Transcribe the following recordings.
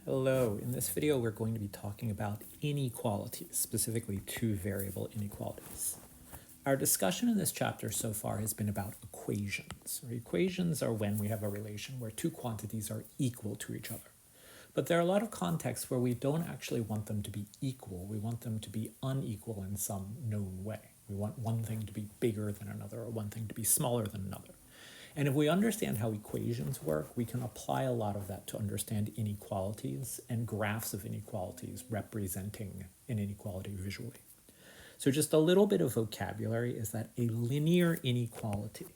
Hello, in this video we're going to be talking about inequalities, specifically two variable inequalities. Our discussion in this chapter so far has been about equations. Equations are when we have a relation where two quantities are equal to each other. But there are a lot of contexts where we don't actually want them to be equal. We want them to be unequal in some known way. We want one thing to be bigger than another or one thing to be smaller than another. And if we understand how equations work, we can apply a lot of that to understand inequalities and graphs of inequalities representing an inequality visually. So just a little bit of vocabulary is that a linear inequality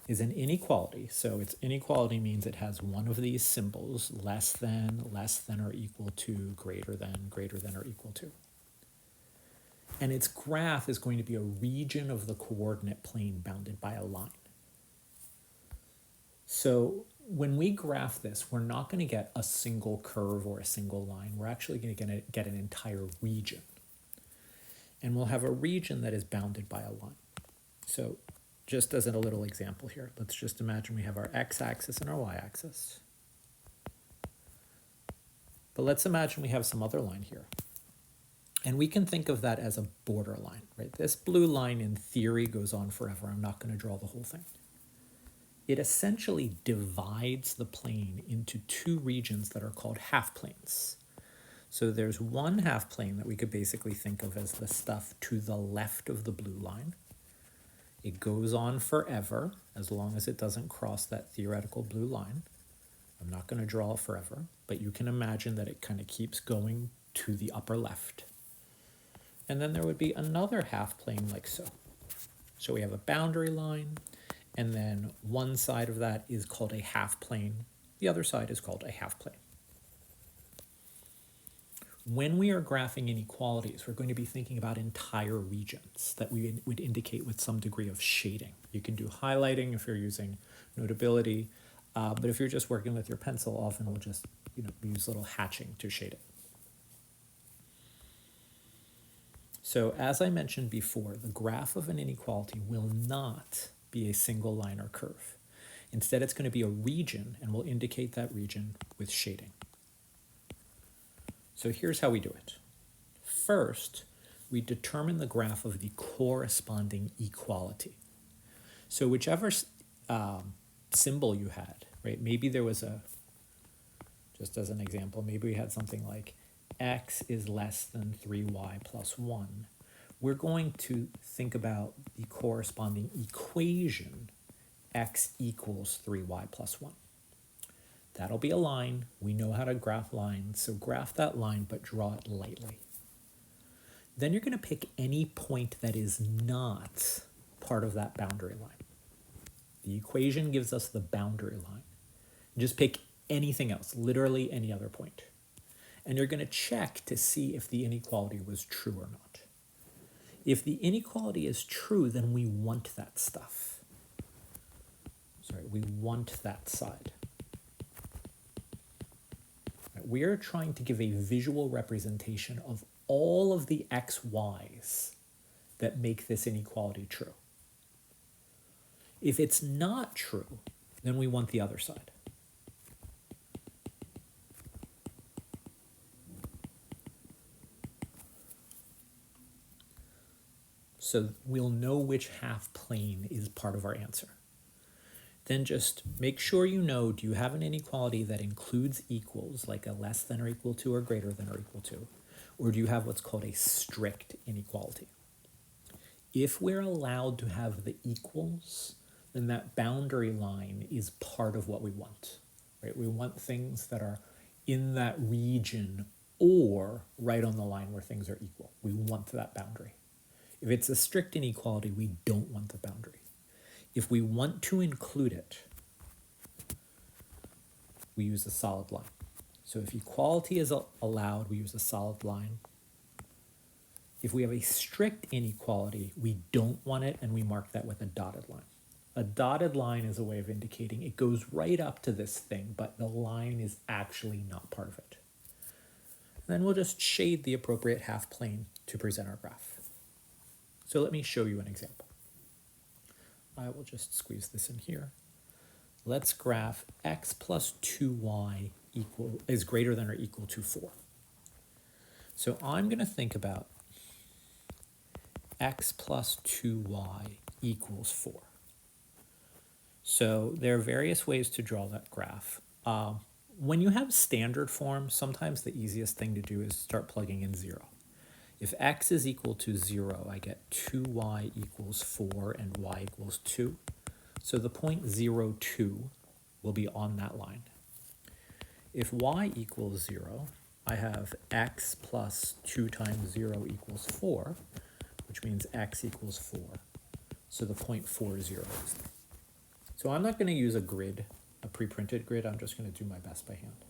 is an inequality. So its inequality means it has one of these symbols, less than or equal to, greater than or equal to. And its graph is going to be a region of the coordinate plane bounded by a line. So when we graph this, we're not going to get a single curve or a single line. We're actually going to get an entire region. And we'll have a region that is bounded by a line. So just as a little example here, let's just imagine we have our x-axis and our y-axis. But let's imagine we have some other line here. And we can think of that as a borderline, right? This blue line in theory goes on forever. I'm not going to draw the whole thing. It essentially divides the plane into two regions that are called half planes. So there's one half plane that we could basically think of as the stuff to the left of the blue line. It goes on forever as long as it doesn't cross that theoretical blue line. I'm not going to draw it forever, but you can imagine that it kind of keeps going to the upper left. And then there would be another half plane like so. So we have a boundary line, and then one side of that is called a half plane. The other side is called a half plane. When we are graphing inequalities, we're going to be thinking about entire regions that we would indicate with some degree of shading. You can do highlighting if you're using Notability, but if you're just working with your pencil, often we'll just use little hatching to shade it. So as I mentioned before, the graph of an inequality will not be a single line or curve. Instead, it's going to be a region, and we'll indicate that region with shading. So here's how we do it. First, we determine the graph of the corresponding equality. So whichever symbol you had, right? Maybe there was just as an example, maybe we had something like x is less than 3y plus 1. We're going to think about the corresponding equation, x equals 3y plus 1. That'll be a line. We know how to graph lines, so graph that line, but draw it lightly. Then you're going to pick any point that is not part of that boundary line. The equation gives us the boundary line. Just pick anything else, literally any other point. And you're going to check to see if the inequality was true or not. If the inequality is true, then we want that stuff. We want that side. We are trying to give a visual representation of all of the xy's that make this inequality true. If it's not true, then we want the other side. So we'll know which half plane is part of our answer. Then just make sure you know, do you have an inequality that includes equals, like a less than or equal to or greater than or equal to? Or do you have what's called a strict inequality? If we're allowed to have the equals, then that boundary line is part of what we want. Right? We want things that are in that region or right on the line where things are equal. We want that boundary. If it's a strict inequality, we don't want the boundary. If we want to include it, we use a solid line. So if equality is allowed, we use a solid line. If we have a strict inequality, we don't want it, and we mark that with a dotted line. A dotted line is a way of indicating it goes right up to this thing, but the line is actually not part of it. And then we'll just shade the appropriate half plane to present our graph. So let me show you an example. I will just squeeze this in here. Let's graph x plus 2y is greater than or equal to 4. So I'm going to think about x plus 2y equals 4. So there are various ways to draw that graph. When you have standard form, sometimes the easiest thing to do is start plugging in 0. If x is equal to 0, I get 2y equals 4 and y equals 2. So the point 0, 2 will be on that line. If y equals 0, I have x plus 2 times 0 equals 4, which means x equals 4. So the point 4, 0 is there. So I'm not going to use a grid, a pre-printed grid. I'm just going to do my best by hand.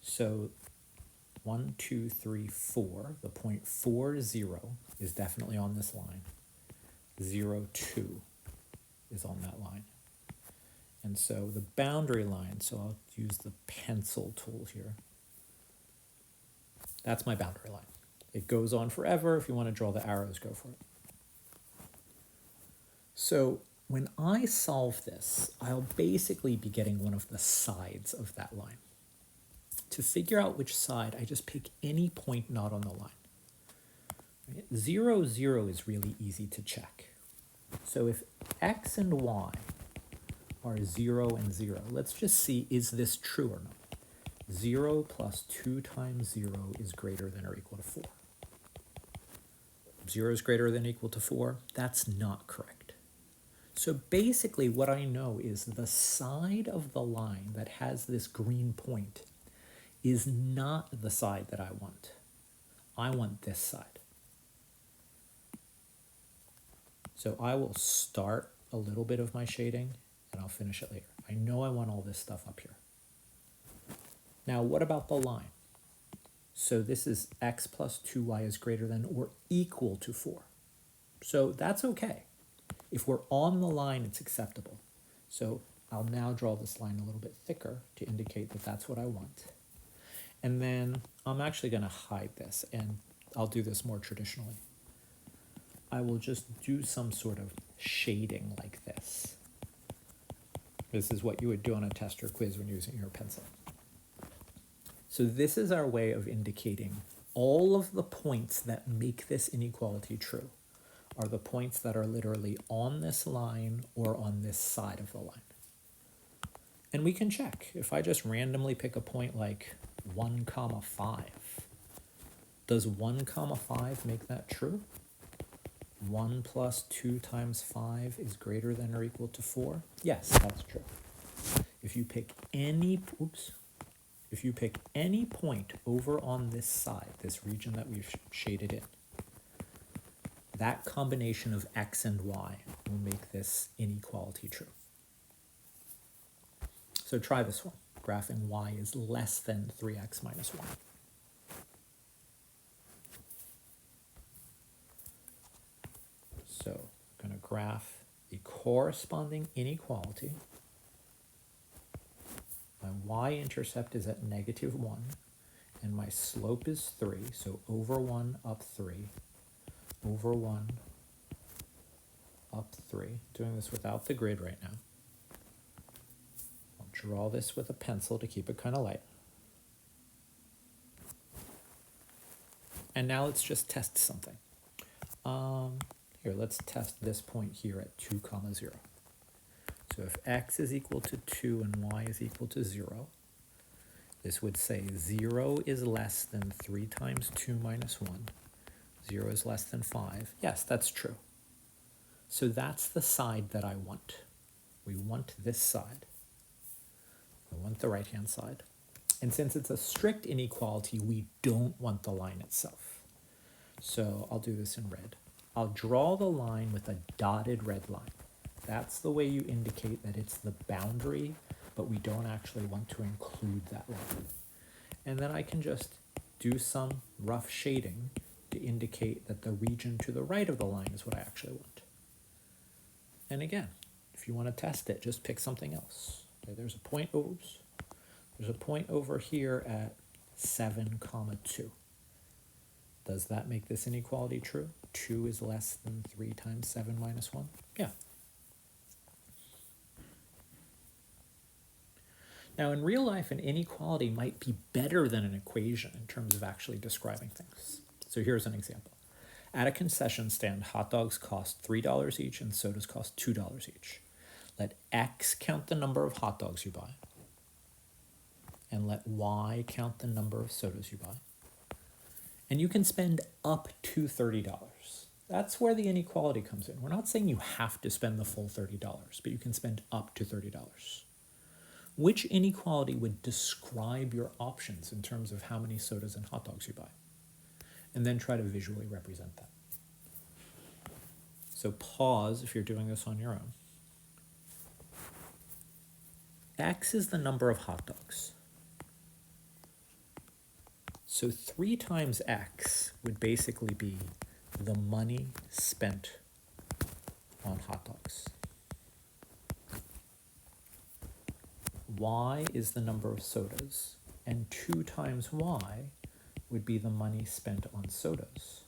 So 1, 2, 3, 4, the point 4, 0 is definitely on this line. 0, 2 is on that line. And so the boundary line, so I'll use the pencil tool here. That's my boundary line. It goes on forever. If you want to draw the arrows, go for it. So when I solve this, I'll basically be getting one of the sides of that line. To figure out which side, I just pick any point not on the line. Right? 0, 0 is really easy to check. So if x and y are 0 and 0, let's just see, is this true or not? 0 plus 2 times 0 is greater than or equal to 4. 0 is greater than or equal to 4. That's not correct. So basically what I know is the side of the line that has this green point is not the side that I want. I want this side. So I will start a little bit of my shading and I'll finish it later. I know I want all this stuff up here. Now what about the line? So this is x plus 2y is greater than or equal to 4. So that's okay. If we're on the line, it's acceptable. So I'll now draw this line a little bit thicker to indicate that that's what I want. And then I'm actually going to hide this, and I'll do this more traditionally. I will just do some sort of shading like this. This is what you would do on a test or quiz when you're using your pencil. So this is our way of indicating all of the points that make this inequality true are the points that are literally on this line or on this side of the line. And we can check. If I just randomly pick a point like 1, 5, does 1, 5 make that true? 1 plus 2 times 5 is greater than or equal to 4? Yes, that's true. If you pick any point over on this side, this region that we've shaded in, that combination of x and y will make this inequality true. So try this one. Graphing y is less than 3x minus 1. So I'm going to graph the corresponding inequality. My y-intercept is at -1, and my slope is 3, so over 1, up 3, over 1, up 3. Doing this without the grid right now. I'll draw this with a pencil to keep it kind of light. And now let's just test something. Here, let's test this point here at 2, 0. So if x is equal to 2 and y is equal to 0, this would say 0 is less than 3 times 2 minus 1. 0 is less than 5. Yes, that's true. So that's the side that I want. We want this side. We want the right-hand side. And since it's a strict inequality, we don't want the line itself. So I'll do this in red. I'll draw the line with a dotted red line. That's the way you indicate that it's the boundary, but we don't actually want to include that line. And then I can just do some rough shading to indicate that the region to the right of the line is what I actually want. And again, if you want to test it, just pick something else. Okay, there's a point over here at 7, 2. Does that make this inequality true? 2 is less than 3 times 7 minus 1? Yeah. Now, in real life, an inequality might be better than an equation in terms of actually describing things. So here's an example. At a concession stand, hot dogs cost $3 each and sodas cost $2 each. Let X count the number of hot dogs you buy, and let Y count the number of sodas you buy. And you can spend up to $30. That's where the inequality comes in. We're not saying you have to spend the full $30, but you can spend up to $30. Which inequality would describe your options in terms of how many sodas and hot dogs you buy? And then try to visually represent that. So pause if you're doing this on your own. X is the number of hot dogs. So 3 times X would basically be the money spent on hot dogs. Y is the number of sodas, and 2 times Y would be the money spent on sodas.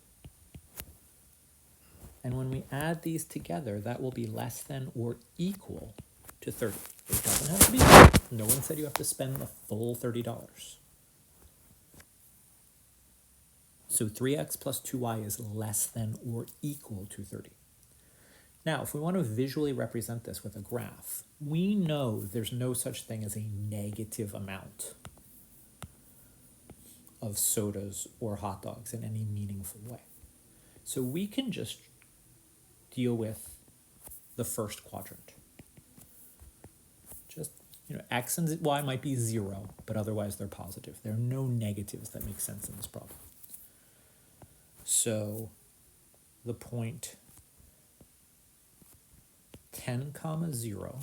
And when we add these together, that will be less than or equal to 30. It doesn't have to be. No one said you have to spend the full $30. So 3x plus 2y is less than or equal to 30. Now, if we want to visually represent this with a graph, we know there's no such thing as a negative amount of sodas or hot dogs in any meaningful way. So we can just deal with the first quadrant. Just, X and Y might be 0, but otherwise they're positive. There are no negatives that make sense in this problem. So the point 10, 0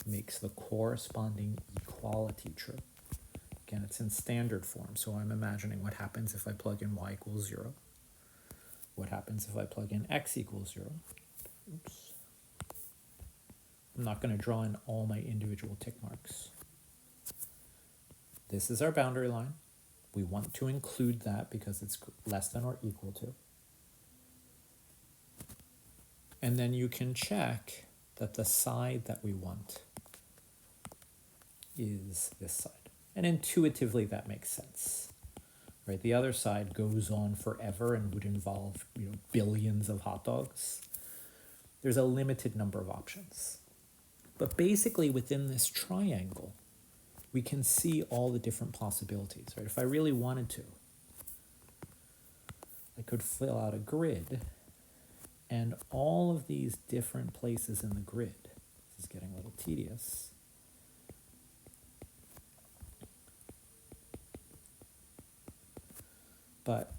makes the corresponding equality true. Again, it's in standard form, so I'm imagining what happens if I plug in y equals 0. What happens if I plug in x equals 0? Oops. I'm not going to draw in all my individual tick marks. This is our boundary line. We want to include that because it's less than or equal to. And then you can check that the side that we want is this side. And intuitively that makes sense, right? The other side goes on forever and would involve, billions of hot dogs. There's a limited number of options. But basically within this triangle, we can see all the different possibilities, right? If I really wanted to, I could fill out a grid, and all of these different places in the grid, this is getting a little tedious, but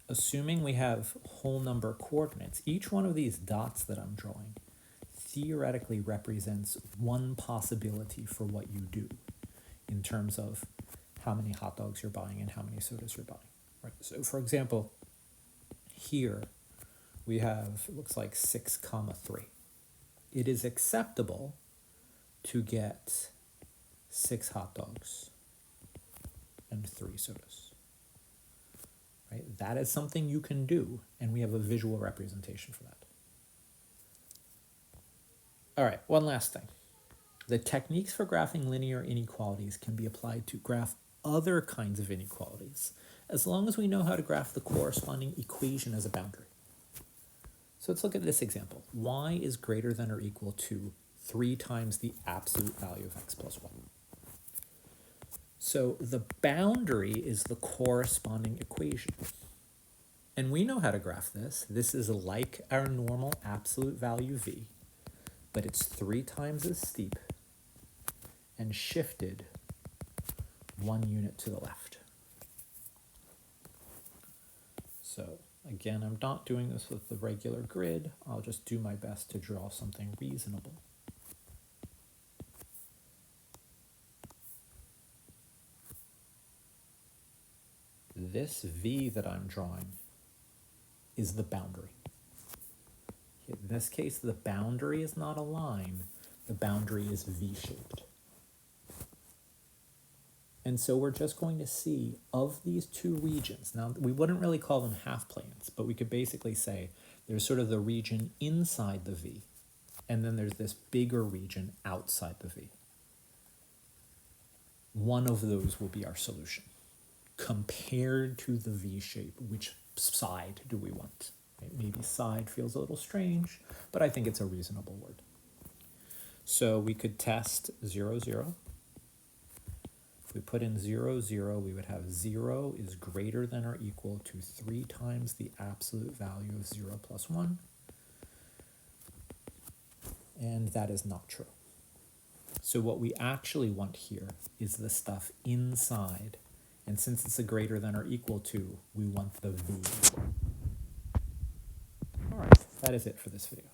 assuming we have whole number coordinates, each one of these dots that I'm drawing theoretically represents one possibility for what you do in terms of how many hot dogs you're buying and how many sodas you're buying. Right? So for example, here we have, it looks like 6, 3. It is acceptable to get 6 hot dogs and 3 sodas. Right? That is something you can do, and we have a visual representation for that. All right, one last thing. The techniques for graphing linear inequalities can be applied to graph other kinds of inequalities, as long as we know how to graph the corresponding equation as a boundary. So let's look at this example. Y is greater than or equal to 3 times the absolute value of x plus 1. So the boundary is the corresponding equation. And we know how to graph this. This is like our normal absolute value v, but it's 3 times as steep and shifted 1 unit to the left. So again, I'm not doing this with the regular grid. I'll just do my best to draw something reasonable. This V that I'm drawing is the boundary. In this case, the boundary is not a line. The boundary is V-shaped. And so we're just going to see of these two regions. Now, we wouldn't really call them half planes, but we could basically say there's sort of the region inside the V, and then there's this bigger region outside the V. one of those will be our solution. Compared to the V shape, which side do we want? Right? Maybe side feels a little strange, but I think it's a reasonable word. So we could test 0, 0. If we put in 0, 0, we would have 0 is greater than or equal to 3 times the absolute value of 0 plus 1. And that is not true. So what we actually want here is the stuff inside. And since it's a greater than or equal to, we want the V. All right, that is it for this video.